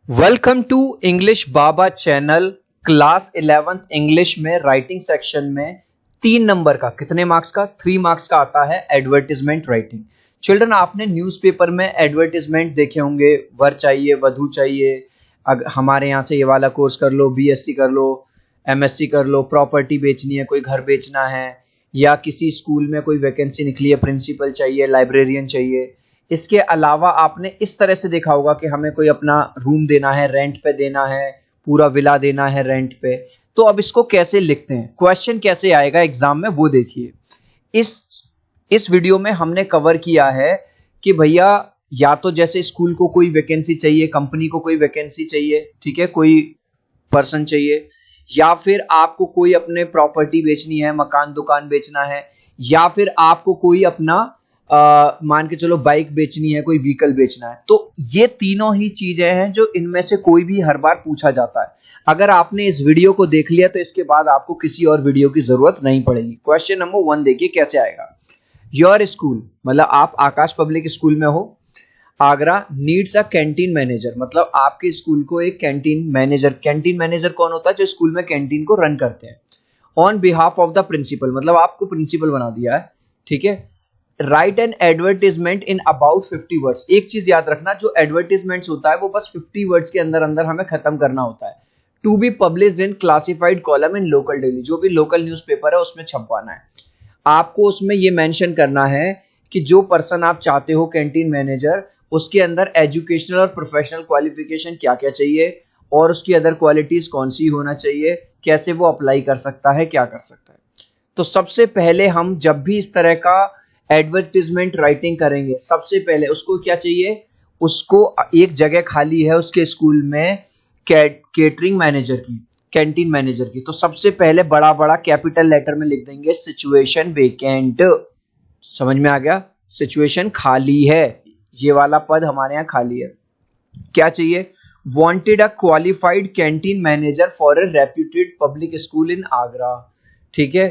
Welcome to English Baba channel. Class 11th English में writing section में 3 number का कितने मार्क्स का 3 मार्क्स का आता है एडवर्टीजमेंट राइटिंग। चिल्ड्रन, आपने न्यूज़पेपर में एडवर्टीजमेंट देखे होंगे, वर चाहिए, वधू चाहिए, हमारे यहाँ से ये वाला कोर्स कर लो, बीएससी कर लो, एमएससी कर लो, प्रॉपर्टी बेचनी है, कोई घर बेचना है, या किसी स्कूल में कोई वैकेंसी निकली है, प्रिंसिपल चाहिए, लाइब्रेरियन चाहिए। इसके अलावा आपने इस तरह से देखा होगा कि हमें कोई अपना रूम देना है, रेंट पे देना है, पूरा विला देना है रेंट पे। तो अब इसको कैसे लिखते हैं, क्वेश्चन कैसे आएगा एग्जाम में, वो देखिए। इस वीडियो में हमने कवर किया है कि भैया या तो जैसे स्कूल को कोई वैकेंसी चाहिए, कंपनी को कोई वैकेंसी चाहिए, ठीक है, कोई पर्सन चाहिए, या फिर आपको कोई अपने प्रॉपर्टी बेचनी है, मकान दुकान बेचना है, या फिर आपको कोई अपना मान के चलो बाइक बेचनी है, कोई व्हीकल बेचना है। तो ये तीनों ही चीजें हैं जो इनमें से कोई भी हर बार पूछा जाता है। अगर आपने इस वीडियो को देख लिया तो इसके बाद आपको किसी और वीडियो की जरूरत नहीं पड़ेगी। क्वेश्चन नंबर 1 देखिए कैसे आएगा। योर स्कूल, मतलब आप आकाश पब्लिक स्कूल में हो, Agra, needs a canteen manager, मतलब आपके स्कूल को एक कैंटीन मैनेजर कौन होता है? जो स्कूल में कैंटीन को रन करते हैं। On behalf of the principal, मतलब आपको प्रिंसिपल बना दिया है, ठीक है। Write an advertisement in about 50 words. एक चीज याद रखना, जो एडवर्टीजमेंट्स होता है वो बस 50 वर्ड्स के अंदर अंदर हमें खत्म करना होता है। To be published in classified column in local daily, जो भी लोकल न्यूज़पेपर है उसमें छपवाना है। आपको उसमें ये मेंशन करना है कि जो पर्सन आप चाहते हो कैंटीन मैनेजर, उसके अंदर एजुकेशनल और प्रोफेशनल क्वालिफिकेशन क्या क्या चाहिए, और उसकी अदर क्वालिटीज कौन सी होना चाहिए, कैसे वो अप्लाई कर सकता है, क्या कर सकता है। तो सबसे पहले हम जब भी इस तरह का एडवर्टीजमेंट राइटिंग करेंगे, सबसे पहले उसको क्या चाहिए? उसको एक जगह खाली है उसके स्कूल में केटरिंग मैनेजर की, कैंटीन मैनेजर की। तो सबसे पहले बड़ा बड़ा कैपिटल लेटर में लिख देंगे सिचुएशन वेकेंट। समझ में आ गया? सिचुएशन खाली है, ये वाला पद हमारे यहाँ खाली है। क्या चाहिए? Wanted a qualified canteen manager for a reputed public school इन आगरा। ठीक है,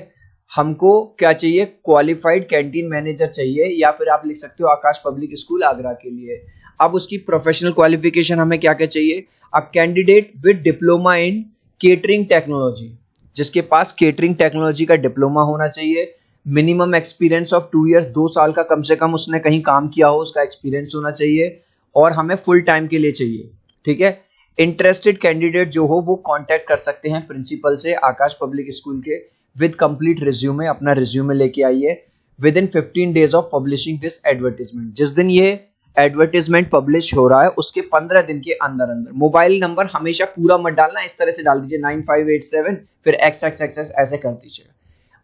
हमको क्या चाहिए? क्वालिफाइड कैंटीन मैनेजर चाहिए, या फिर आप लिख सकते हो आकाश पब्लिक स्कूल आगरा के लिए। अब उसकी प्रोफेशनल क्वालिफिकेशन हमें क्या क्या चाहिए? A candidate with diploma in catering technology, जिसके पास केटरिंग टेक्नोलॉजी का डिप्लोमा होना चाहिए। मिनिमम एक्सपीरियंस ऑफ 2 ईयर्स, 2 साल का कम से कम उसने कहीं काम किया हो, उसका एक्सपीरियंस होना चाहिए, और हमें फुल टाइम के लिए चाहिए। ठीक है, इंटरेस्टेड कैंडिडेट जो हो वो कांटेक्ट कर सकते हैं प्रिंसिपल से आकाश पब्लिक स्कूल के विद कंप्लीट रिज्यूमे। अपना रिज्यूमे लेके आइए with in 15 days of publishing this advertisement. जिस दिन ये एडवर्टीजमेंट पब्लिश हो रहा है उसके 15 दिन के अंदर अंदर। मोबाइल नंबर हमेशा पूरा मत डालना, इस तरह से डाल दीजिए 9587 फिर XXX ऐसे कर दीजिएगा।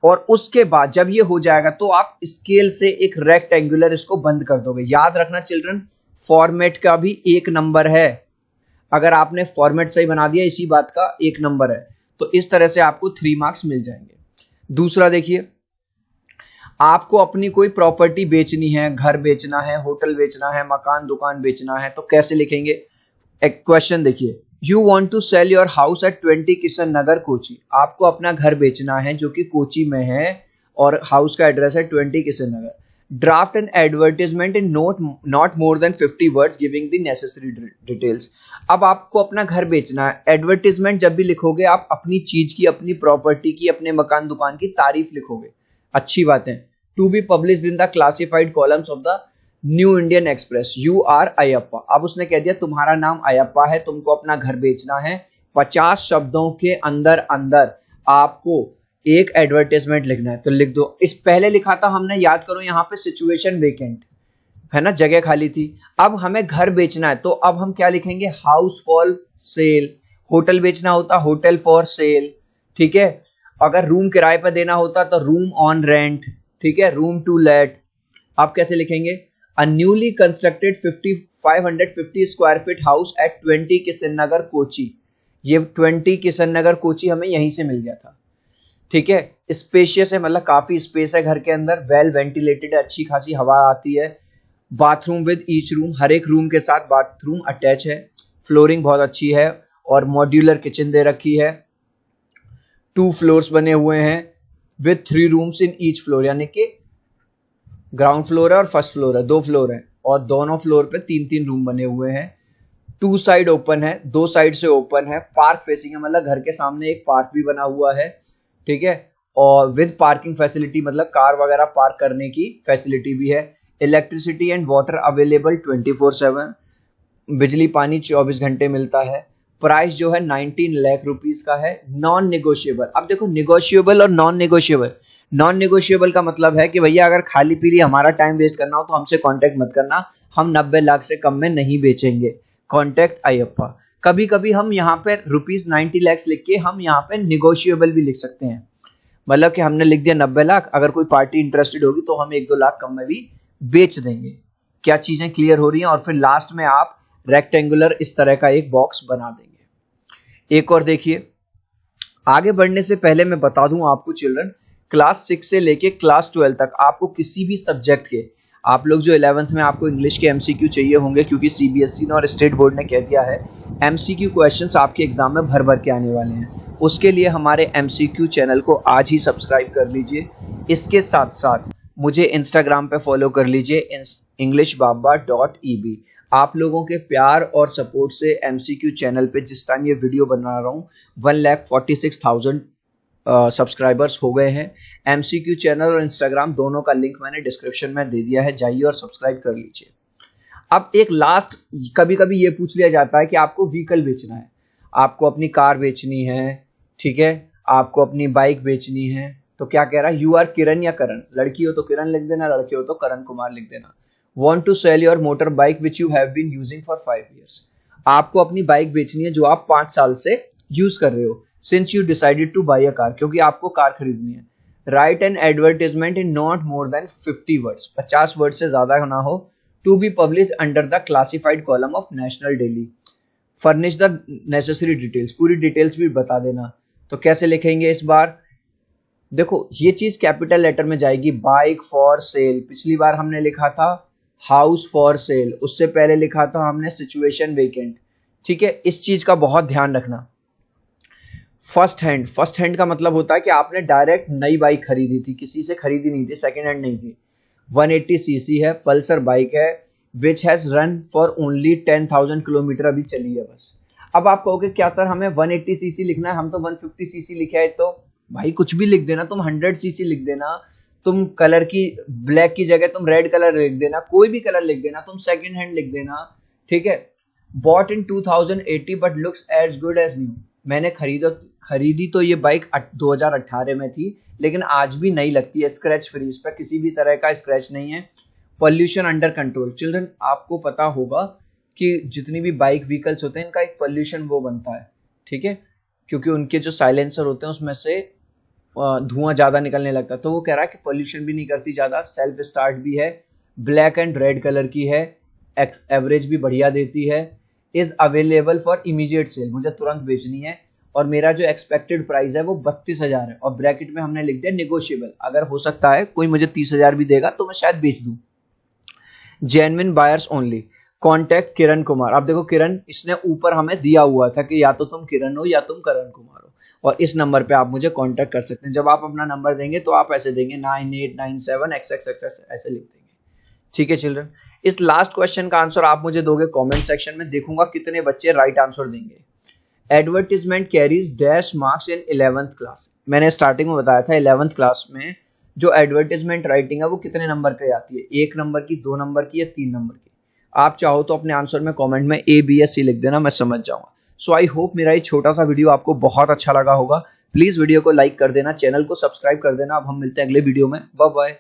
और उसके बाद जब ये हो जाएगा तो आप स्केल से एक रेक्टेंगुलर इसको बंद कर दोगे। याद रखना चिल्ड्रन, फॉर्मेट का भी 1 नंबर है। अगर आपने फॉर्मेट सही बना दिया, इसी बात का 1 नंबर है। तो इस तरह से आपको 3 मार्क्स मिल जाएंगे। दूसरा देखिए, आपको अपनी कोई प्रॉपर्टी बेचनी है, घर बेचना है, होटल बेचना है, मकान दुकान बेचना है, तो कैसे लिखेंगे? एक क्वेश्चन देखिए, you want to sell your house at 20 Kishan Nagar Kochi. आपको अपना घर बेचना है जो कि कोची में है, और हाउस का एड्रेस है 20 Kishan Nagar. Draft an advertisement in not more than 50 words giving the necessary details. अब आपको अपना घर बेचना है, एडवर्टीजमेंट जब भी लिखोगे आप अपनी चीज की, अपनी प्रॉपर्टी की, अपने मकान दुकान की तारीफ लिखोगे, अच्छी बात है। To be publish in the classified columns of the New Indian Express, U R Ayyappa. अब उसने कह दिया तुम्हारा नाम अयप्पा है, तुमको अपना घर बेचना है। 50 शब्दों के अंदर अंदर आपको एक एडवर्टाइजमेंट लिखना है, तो लिख दो। इस पहले लिखा था हमने, याद करो, यहाँ पे सिचुएशन वेकेंट है ना, जगह खाली थी। अब हमें घर बेचना है, तो अब हम क्या लिखेंगे? House for sale. होटल बेचना होता होटल फॉर सेल, ठीक है। अगर रूम किराए पर देना होता तो रूम ऑन रेंट, ठीक है, रूम टू लेट। आप कैसे लिखेंगे? A newly constructed 550 square feet house at 20 Kishan Nagar Kochi. ये 20 किशन नगर कोची हमें यहीं से मिल गया था, ठीक है। स्पेशियस है, मतलब काफी स्पेस है घर के अंदर, वेल वेंटिलेटेड है, अच्छी खासी हवा आती है। बाथरूम विद ईच रूम, हर एक रूम के साथ बाथरूम अटैच है। फ्लोरिंग बहुत अच्छी है, और मॉड्यूलर किचन दे रखी है। 2 फ्लोर्स बने हुए हैं with 3 rooms in each floor, यानी कि ग्राउंड फ्लोर है और फर्स्ट फ्लोर है, 2 फ्लोर है, और दोनों फ्लोर पे 3-3 रूम बने हुए हैं। 2 साइड ओपन है, 2 साइड से ओपन है, पार्क फेसिंग है, मतलब घर के सामने एक पार्क भी बना हुआ है, ठीक है, और विद पार्किंग फैसिलिटी, मतलब कार वगैरह पार्क करने की फैसिलिटी भी है। इलेक्ट्रिसिटी एंड वाटर अवेलेबल 24/7, बिजली पानी 24 घंटे मिलता है। प्राइस जो है 19 लाख रुपीस का है, नॉन नेगोशिएबल। अब देखो नेगोशिएबल और नॉन नेगोशिएबल, नॉन नेगोशिएबल का मतलब है कि भैया अगर खाली पीली हमारा टाइम वेस्ट करना हो तो हमसे कांटेक्ट मत करना, हम 90 लाख से कम में नहीं बेचेंगे, कांटेक्ट अयप्पा। कभी कभी हम यहाँ पे ₹90 लाख लिख के हम यहाँ पे निगोशिएबल भी लिख सकते हैं, मतलब कि हमने लिख दिया 90 लाख, अगर कोई पार्टी इंटरेस्टेड होगी तो हम 1-2 लाख कम में भी बेच देंगे। क्या चीजें क्लियर हो रही हैं? और फिर लास्ट में आप रेक्टेंगुलर इस तरह का एक बॉक्स बना देंगे। एक और देखिए, आगे बढ़ने से पहले मैं बता दूं आपको चिल्ड्रन, क्लास 6 से लेके क्लास 12 तक आपको किसी भी सब्जेक्ट के, आप लोग जो 11th में आपको इंग्लिश के एमसीक्यू चाहिए होंगे, क्योंकि सीबीएसई ने और स्टेट बोर्ड ने कह दिया है एमसीक्यू क्वेश्चंस आपके एग्जाम में भर भर के आने वाले हैं। उसके लिए हमारे एमसीक्यू चैनल को आज ही सब्सक्राइब कर लीजिए। इसके साथ साथ मुझे इंस्टाग्राम पे फॉलो कर लीजिए englishbaba.eb। आप लोगों के प्यार और सपोर्ट से एमसीक्यू चैनल पे जिस टाइम ये वीडियो बना रहा हूँ 1,46,000 सब्सक्राइबर्स हो गए हैं। एमसीक्यू चैनल और इंस्टाग्राम दोनों का लिंक मैंने डिस्क्रिप्शन में दे दिया है, जाइए और सब्सक्राइब कर लीजिए। अब एक लास्ट, कभी कभी ये पूछ लिया जाता है कि आपको व्हीकल बेचना है, आपको अपनी कार बेचनी है, ठीक है, आपको अपनी बाइक बेचनी है, तो क्या कह रहा है, यू आर किरण या करण, लड़की हो तो किरण लिख देना, लड़के हो तो करण कुमार लिख देना। Want to sell your motor bike which you have been using for 5 years। आपको अपनी बाइक बेचनी है जो आप 5 साल से यूज कर रहे हो। Since you decided to buy a car, क्योंकि आपको कार खरीदनी है। Write an advertisement in not more than 50 words, 50 word से ज्यादा ना हो। To be published under the classified column of National Daily। Furnish the necessary details, पूरी details भी बता देना। तो कैसे लिखेंगे इस बार? देखो ये चीज कैपिटल लेटर में जाएगी, बाइक फॉर सेल। पिछली बार हमने लिखा था हाउस फॉर सेल, उससे पहले लिखा था हमने सिचुएशन वेकेंट, ठीक है। इस चीज का बहुत ध्यान रखना। फर्स्ट हैंड, फर्स्ट हैंड का मतलब होता है कि आपने डायरेक्ट नई बाइक खरीदी थी, किसी से खरीदी नहीं थी, सेकेंड हैंड नहीं थी। 180 सीसी है, पल्सर बाइक है, which has run for only 10,000 kilometre अभी चली है बस। अब आप कहोगे क्या सर हमें 180 सीसी लिखना है, हम तो 150 सीसी लिखा है। तो भाई कुछ भी लिख देना, तुम 100 सीसी लिख देना, तुम कलर की ब्लैक की जगह तुम रेड कलर लिख देना, कोई भी कलर लिख देना, तुम सेकंड हैंड लिख देना, ठीक है। Bought in 2080 but looks as good as new. मैंने खरीदी तो ये बाइक 2018 में थी, लेकिन आज भी नई लगती है, स्क्रैच फ्री, इस पर किसी भी तरह का स्क्रैच नहीं है। Pollution under control. चिल्ड्रन आपको पता होगा कि जितनी भी बाइक व्हीकल्स होते हैं इनका एक पॉल्यूशन वो बनता है, ठीक है, क्योंकि उनके जो साइलेंसर होते हैं उसमें से धुआं ज्यादा निकलने लगता है। तो वो कह रहा है कि पोल्यूशन भी नहीं करती ज्यादा, सेल्फ स्टार्ट भी है, ब्लैक एंड रेड कलर की है, एवरेज भी बढ़िया देती है, is available for immediate sale, मुझे तुरंत बेचनी है, और मेरा जो एक्सपेक्टेड प्राइस है वो 32,000 है, और ब्रैकेट में हमने लिख दिया नेगोशिएबल, अगर हो सकता है कोई मुझे 30,000 भी देगा तो मैं शायद बेच दूं। Genuine buyers only, contact Kiran Kumar. अब देखो किरण, इसने ऊपर हमें दिया हुआ था कि या तो तुम किरण हो या तुम करण कुमार हो, और इस नंबर पे आप मुझे कांटेक्ट कर सकते हैं। जब आप अपना नंबर देंगे तो आप ऐसे देंगे 9897XX ऐसे लिख देंगे, ठीक है चिल्ड्रन। इस लास्ट क्वेश्चन का आंसर आप मुझे दोगे कमेंट सेक्शन में, देखूंगा कितने बच्चे राइट आंसर देंगे। Advertisement carries dash marks in 11th class. मैंने स्टार्टिंग में बताया था 11th क्लास में जो एडवर्टीजमेंट राइटिंग है वो कितने नंबर पे आती है, 1 नंबर की, 2 नंबर की या 3 नंबर की। आप चाहो तो अपने आंसर में कमेंट में A B या C लिख देना, मैं समझ जाऊंगा। सो आई होप मेरा ये छोटा सा वीडियो आपको बहुत अच्छा लगा होगा। प्लीज वीडियो को लाइक कर देना, चैनल को सब्सक्राइब कर देना। अब हम मिलते हैं अगले वीडियो में, बाय बाय।